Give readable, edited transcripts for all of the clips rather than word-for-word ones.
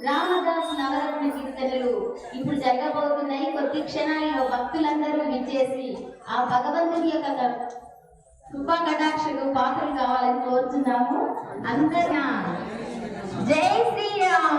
రామదాస్ నవరత్న కీర్తనలు ఇప్పుడు జరగబోతున్నాయి. కొద్ది క్షణాల్లో భక్తులందరూ విచ్చేసి ఆ భగవంతుని యొక్క కృపా కటాక్షలు పాత్రలు కావాలని కోరుతున్నాము. అందరూ జై శ్రీరామ్.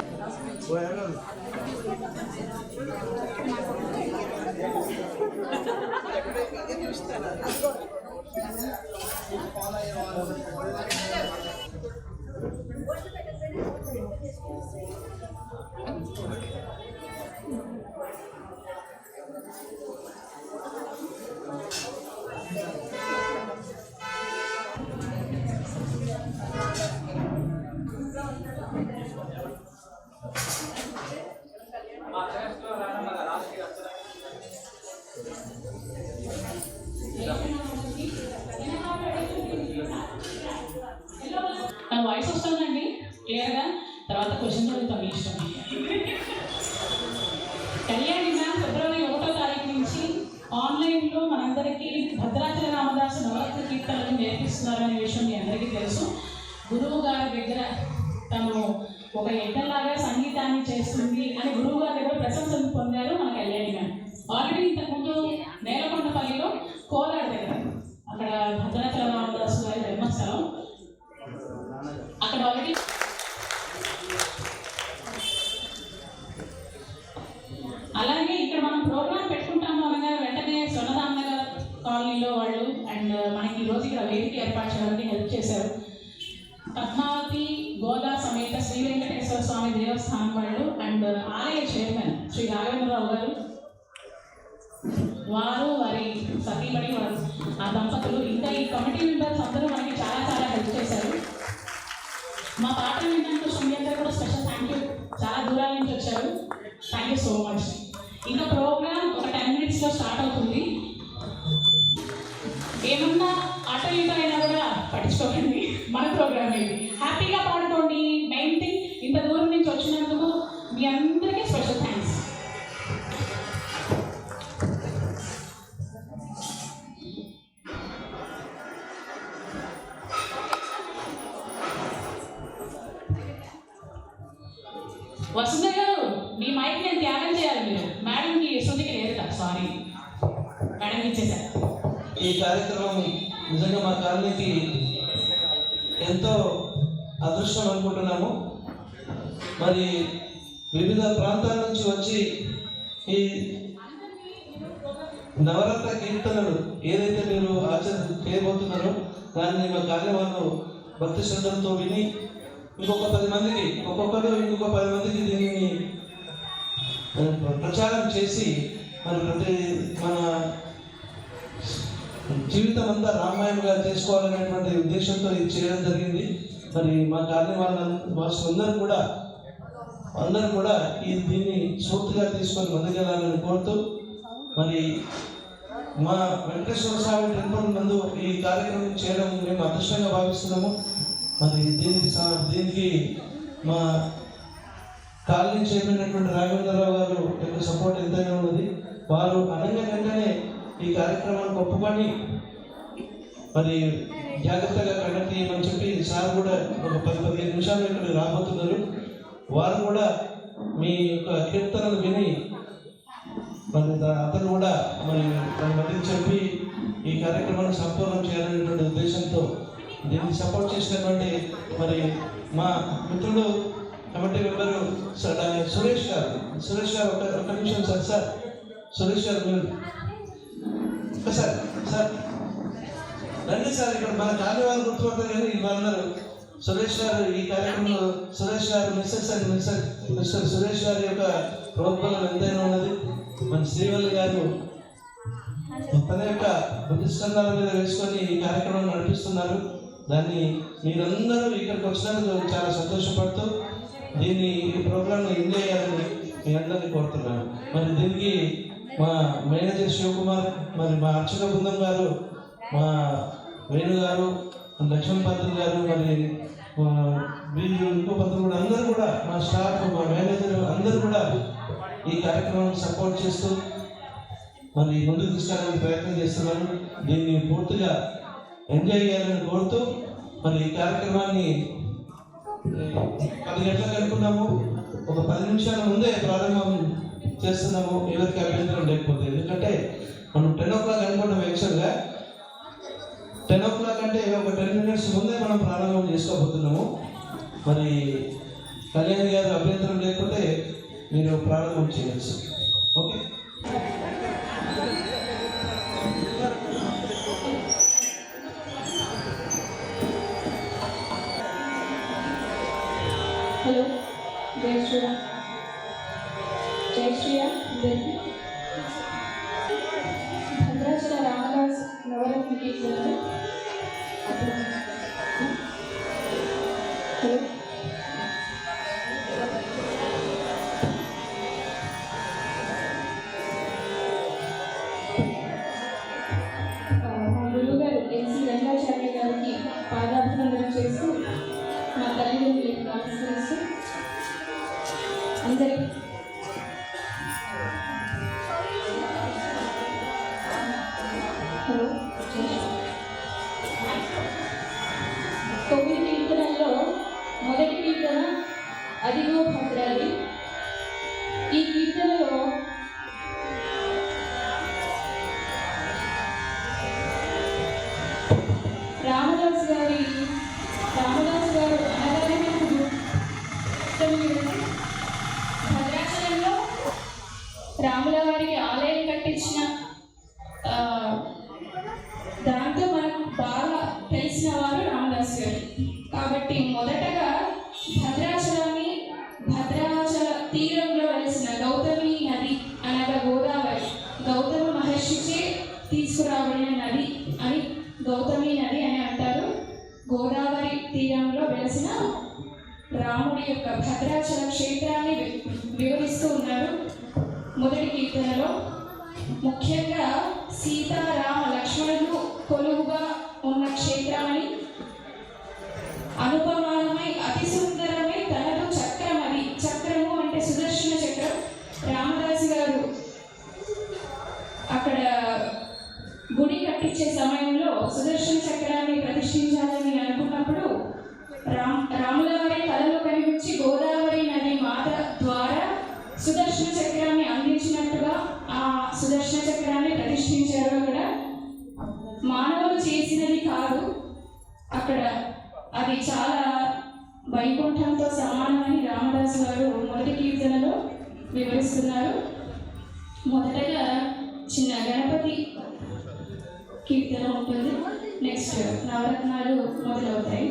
వాయిస్ వస్తుందండి క్లియర్గా? తర్వాత క్వశ్చన్ చదువుతాం మీ ఇష్టం. కళ్యాణి మ్యామ్ ఫిబ్రవరి 1వ తారీఖు నుంచి ఆన్లైన్లో మనందరికీ భద్రాచల రామదాసు నవరత్న కీర్తనలు నేర్పిస్తున్నారనే విషయం మీ అందరికీ తెలుసు. గురువు గారి దగ్గర తను ఒక యజ్ఞంలాగా సంగీతాన్ని చేస్తుంది అని గురువు గారి దగ్గర ప్రశంసలు పొందారు మన కళ్యాణి మ్యామ్. ఆల్రెడీ ఇంతకుముందు నేలకొండపల్లిలో కోలాడ దగ్గర, అక్కడ భద్రాచల రామదాసు గారి జన్మస్థలం, అక్కడ ఆల్రెడీ అలాగే ఇక్కడ మనం ప్రోగ్రామ్ పెట్టుకుంటాము అనగా వెంటనే స్వర్ణదామనగర్ కాలనీలో వాళ్ళు అండ్ మనకి ఈరోజు ఇక్కడ వేదిక ఏర్పాటు చేయడానికి హెల్ప్ చేశారు. పద్మావతి గోదా సమేత శ్రీ వెంకటేశ్వర స్వామి దేవస్థానం వాళ్ళు అండ్ ఆలయ చైర్మన్ శ్రీ రాఘవేంద్రరావు గారు, వారు వారి సతీమణి వారు ఆ దంపతులు, ఇంకా ఈ కమిటీ మెంబర్స్ అందరూ మనకి చాలా చాలా హెల్ప్ చేశారు. మా పాట వినడానికి మీ అందరూ కూడా స్పెషల్ థ్యాంక్ యూ. చాలా దూరాల నుంచి వచ్చారు, థ్యాంక్ యూ సో మచ్. ఇంకా ప్రోగ్రామ్ ఒక 10 minutesలో స్టార్ట్ అవుతుంది. ఏమన్నా ఆటో ఇంటో అయినా కూడా పట్టించుకోకండి, మన ప్రోగ్రామ్ ఇది. హ్యాపీగా పాడుకోండి. మెయిన్ థింగ్, ఇంత దూరం నుంచి వచ్చినందుకు మీ అందరికీ స్పెషల్ థ్యాంక్స్. వసుంధ గారు, మీ మైక్ నేను త్యాగం చేయాలి. మీరు మేడంకి శృతికి లేదు కదా, సారీ మేడంకి ఇచ్చేసారు. ఈ కార్యక్రమం నిజంగా మా కాలనీకి ఎంతో అదృష్టం అనుకుంటున్నాము. మరి వివిధ ప్రాంతాల నుంచి వచ్చి ఈ నవరత్న కీర్తనలు ఏదైతే మీరు చేయబోతున్నారో దాన్ని మా కాలనీ వాళ్ళు భక్తి శ్రద్ధలతో విని ఇంకొక 10 మందికి, ఒక్కొక్కరు ఇంకొక 10 మందికి దీనిని ప్రచారం చేసి మరి మన జీవితం అంతా రామాయణంగా చేసుకోవాలనేటువంటి ఉద్దేశంతో ఇది చేయడం జరిగింది. మరి మా కాలనీ అందరూ కూడా దీన్ని స్ఫూర్తిగా తీసుకొని ముందుకెళ్ళాలని కోరుతూ, మరి మా వెంకటేశ్వర స్వామి టెంపుల్ నందు ఈ కార్యక్రమం చేయడం మేము అదృష్టంగా భావిస్తున్నాము. మరి దీనికి మా కాలనీ చేయబడినటువంటి రాఘవేంద్రరావు గారు యొక్క సపోర్ట్ ఎంతైనా ఉన్నది. వారు వెంటనే ఈ కార్యక్రమానికి ఒప్పుకొని మరి జాగ్రత్తగా కండక్ట్ చేయమని చెప్పి సార్ కూడా ఒక 10-15 నిమిషాలు ఇక్కడ రాబోతున్నారు. వారు కూడా మీ యొక్క కీర్తనలు విని మరి అతను కూడా మరి దాని మధ్య చెప్పి ఈ కార్యక్రమాన్ని సంపూర్ణం చేయాలనేటువంటి ఉద్దేశంతో దీన్ని సపోర్ట్ చేసినటువంటి మరి మా మిత్రుడు కమిటీ మెంబరు సురేష్ గారు ఒక నిమిషం సార్ సురేష్ గారు మీరు సార్ రండి సార్. ఇక్కడ మన కాలనీ వాళ్ళు గుర్తుపడతారు కానీ వాళ్ళందరూ సురేష్ గారు ఈ కార్యక్రమంలో సురేష్ గారు మిస్టర్ సురేష్ గారి యొక్క ప్రోద్బలం ఎంతైనా ఉన్నది. మన శ్రీవల్లి గారు తన యొక్క ప్రతిష్టంధాల మీద వేసుకొని ఈ కార్యక్రమాన్ని నడిపిస్తున్నారు. దాన్ని మీరందరూ ఇక్కడికి వచ్చినందుకు చాలా సంతోషపడుతూ దీన్ని ఈ ప్రోగ్రామ్ని ఎంజాయ్ చేయాలని మీ అందరినీ కోరుతున్నాను. మరి దీనికి మా మేనేజర్ శివకుమార్, మరి మా అర్చక బృందం గారు, మా వేణు గారు, లక్ష్మణ్ పంతులు గారు, మరి వీళ్ళు ఇంకో పంతులు కూడా అందరూ కూడా మా స్టాఫ్, మా మేనేజర్ అందరూ కూడా ఈ కార్యక్రమాన్ని సపోర్ట్ చేస్తూ మరి ముందుకు తీసుకెళ్ళడానికి ప్రయత్నం చేస్తున్నారు. దీన్ని పూర్తిగా ఎంజాయ్ చేయాలని కోరుతూ మరి ఈ కార్యక్రమాన్ని 10 గంటలకు అనుకున్నాము, ఒక 10 నిమిషాల ముందే ప్రారంభం చేస్తున్నాము, ఎవరికి అభ్యంతరం లేకపోతే. ఎందుకంటే మనం 10 o'clock అనుకుంటాం, యాక్చువల్గా 10 o'clock అంటే ఒక 10 minutes ముందే మనం ప్రారంభం చేసుకోబోతున్నాము. మరి కళ్యాణ్ గారు అభ్యంతరం లేకపోతే మీరు ప్రారంభం చేయవచ్చు. ఓకే. హలో, జై శ్రీరామ్. జై శ్రీరామ్. భద్రాచల రామదాస్ నవరత్న కీర్తనలు. హలో, మా గురువు గారు ఎన్సి రంగాచార్య గారికి పాదాభివందనం చేస్తూ మా తల్లిదండ్రులకు నమస్కరిస్తూ అందరికీ హలో. 9 కీర్తనల్లో మొదటి కీర్తన అదిగో భద్రాద్రి. ఈ కీర్తనలో రామదాస్ గారు అనగానే మనకు భద్రాచలంలో రాముల వారికి ఆలయం కట్టించిన దాంతో మనకు బాగా తెలిసిన వారు రామదాస్ గారు. కాబట్టి మొదటగా భద్రాచల తీరంలో వెలిసిన గౌతమి నది అనగా గోదావరి, గౌతమ మహర్షిచే తీసుకురాబడిన నది అని గౌతమి నది అని అంటారు. గోదావరి తీరంలో వెలిసిన రాముడి యొక్క భద్రాచల క్షేత్రాన్ని వివరిస్తూ ఉన్నారు మొదటి కీర్తనలో. ముఖ్యంగా సీతారామ లక్ష్మణులు కొలువుగా ఉన్న క్షేత్రమని, అనుపమానమై అతి సుందరమై తనదు చక్రమది. చక్రము అంటే సుదర్శన చక్రం. రామదాసు గారు అక్కడ గుడి కట్టించే సమయంలో సుదర్శన చక్రాన్ని ప్రతిష్ఠించాలని అనుకున్నప్పుడు రాముల వారి కళలో కనిపించి గోదావరి నది మాత ద్వారా సుదర్శన చక్రాన్ని అందించినట్టుగా ఆ సుదర్శన చక్రాన్ని ప్రతిష్ఠించారు. అక్కడ మానవులు చేసినది కాదు, అక్కడ అది చాలా వైకుంఠంతో సమానమని రామదాసు గారు మొదటి కీర్తనలో వివరిస్తున్నారు. మొదటగా చిన్న గణపతి కీర్తన ఉంటుంది, నెక్స్ట్ నవరత్నాలు మొదలవుతాయి.